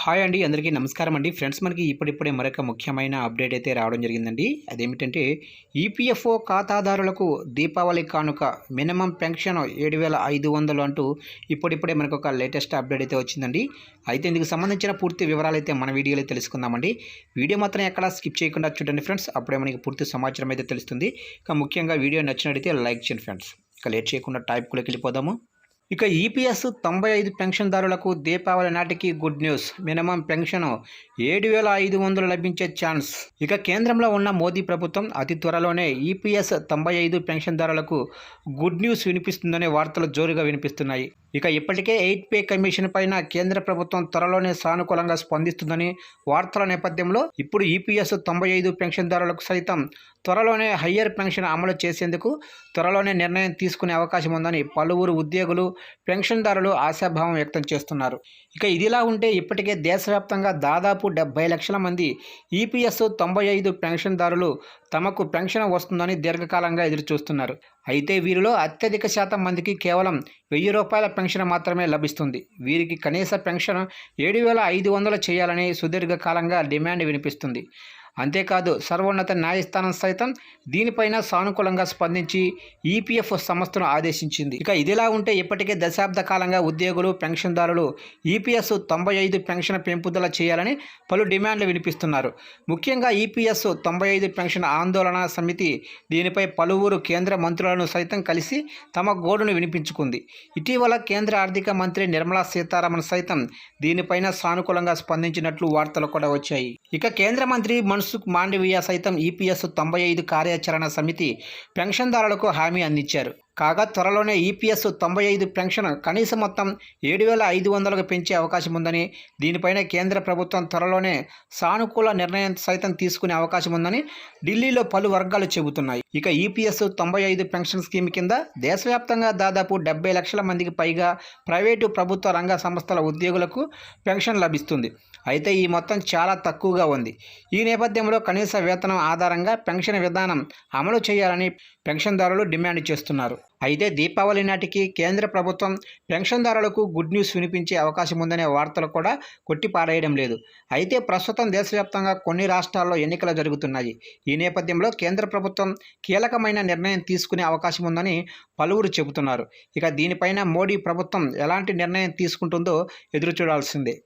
Hi అండి, అందరికీ నమస్కారం అండి. ఫ్రెండ్స్, మనకి ఇప్పుడిప్పుడే మరొక ముఖ్యమైన అప్డేట్ అయితే రావడం జరిగిందండి. అదేమిటంటే ఈపీఎఫ్ఓ ఖాతాదారులకు దీపావళి కానుక మినిమం పెన్షన్ 7,500 అంటూ ఇప్పుడిప్పుడే మనకు ఒక లేటెస్ట్ అప్డేట్ అయితే వచ్చిందండి. అయితే ఇందుకు సంబంధించిన పూర్తి వివరాలు అయితే మన వీడియోలో తెలుసుకుందామండి. వీడియో మాత్రం ఎక్కడా స్కిప్ చేయకుండా చూడండి ఫ్రెండ్స్, అప్పుడే మనకి పూర్తి సమాచారం అయితే తెలుస్తుంది. ఇక ముఖ్యంగా వీడియో నచ్చినట్లయితే లైక్ చేయండి ఫ్రెండ్స్. ఇక లేట్ చేయకుండా టాపిక్లోకి వెళ్ళిపోదాము. ఇక ఈపీఎస్ 95 పెన్షన్దారులకు దీపావళి నాటికి గుడ్ న్యూస్. మినిమం పెన్షన్ 7,500 లభించే ఛాన్స్. ఇక కేంద్రంలో ఉన్న మోదీ ప్రభుత్వం అతి త్వరలోనే ఈపీఎస్ 95 పెన్షన్దారులకు గుడ్ న్యూస్ వినిపిస్తుందనే వార్తలు జోరుగా వినిపిస్తున్నాయి. ఇక ఇప్పటికే 8 పే కమిషన్ పైన కేంద్ర ప్రభుత్వం త్వరలోనే సానుకూలంగా స్పందిస్తుందని వార్తల నేపథ్యంలో ఇప్పుడు ఈపీఎస్ 95 పెన్షన్దారులకు సైతం త్వరలోనే హయ్యర్ పెన్షన్ అమలు చేసేందుకు త్వరలోనే నిర్ణయం తీసుకునే అవకాశం ఉందని పలువురు ఉద్యోగులు, పెన్షన్దారులు ఆశాభావం వ్యక్తం చేస్తున్నారు. ఇక ఇదిలా ఉంటే ఇప్పటికే దేశవ్యాప్తంగా దాదాపు 70 లక్షల మంది ఈపీఎస్ 95 పెన్షన్దారులు తమకు పెన్షన్ వస్తుందని దీర్ఘకాలంగా ఎదురుచూస్తున్నారు. అయితే వీరిలో అత్యధిక శాతం మందికి కేవలం ₹1,000 పెన్షన్ మాత్రమే లభిస్తుంది. వీరికి కనీస పెన్షన్ 7,500 చేయాలని సుదీర్ఘకాలంగా డిమాండ్ వినిపిస్తుంది. అంతేకాదు సర్వోన్నత న్యాయస్థానం సైతం దీనిపైన సానుకూలంగా స్పందించి ఈపీఎఫ్ సంస్థను ఆదేశించింది. ఇక ఇదిలా ఉంటే ఇప్పటికే దశాబ్ద కాలంగా ఉద్యోగులు, పెన్షన్దారులు ఈపీఎస్ 95 పెన్షన్ పెంపుదల చేయాలని పలు డిమాండ్లు వినిపిస్తున్నారు. ముఖ్యంగా ఈపీఎస్ 95 పెన్షన్ ఆందోళన సమితి దీనిపై పలువురు కేంద్ర మంత్రులను సైతం కలిసి తమ గోడును వినిపించుకుంది. ఇటీవల కేంద్ర ఆర్థిక మంత్రి నిర్మలా సీతారామన్ సైతం దీనిపైన సానుకూలంగా స్పందించినట్లు వార్తలు కూడా వచ్చాయి. ఇక కేంద్ర మంత్రి మన్సుఖ్ మాండవీయ సైతం ఈపీఎస్ 95 కార్యాచరణ సమితి పెన్షన్దారులకు హామీ అందించారు. కాగా త్వరలోనే ఈపీఎస్ 95 పెన్షన్ కనీస మొత్తం 7,500కు పెంచే అవకాశం ఉందని, దీనిపైన కేంద్ర ప్రభుత్వం త్వరలోనే సానుకూల నిర్ణయం సైతం తీసుకునే అవకాశం ఉందని ఢిల్లీలో పలు వర్గాలు చెబుతున్నాయి. ఇక ఈపీఎస్ 95 పెన్షన్ స్కీమ్ కింద దేశవ్యాప్తంగా దాదాపు 70 లక్షల మందికి పైగా ప్రైవేటు, ప్రభుత్వ రంగ సంస్థల ఉద్యోగులకు పెన్షన్ లభిస్తుంది. అయితే ఈ మొత్తం చాలా తక్కువగా ఉంది. ఈ నేపథ్యంలో కనీస వేతనం ఆధారంగా పెన్షన్ విధానం అమలు చేయాలని పెన్షన్దారులు డిమాండ్ చేస్తున్నారు. అయితే దీపావళి నాటికి కేంద్ర ప్రభుత్వం పెన్షన్దారులకు గుడ్ న్యూస్ వినిపించే అవకాశం ఉందనే వార్తలు కూడా కొట్టిపారేయడం లేదు. అయితే ప్రస్తుతం దేశవ్యాప్తంగా కొన్ని రాష్ట్రాల్లో ఎన్నికలు జరుగుతున్నాయి. ఈ నేపథ్యంలో కేంద్ర ప్రభుత్వం కీలకమైన నిర్ణయం తీసుకునే అవకాశం ఉందని పలువురు చెబుతున్నారు. ఇక దీనిపైన మోడీ ప్రభుత్వం ఎలాంటి నిర్ణయం తీసుకుంటుందో ఎదురు చూడాల్సిందే.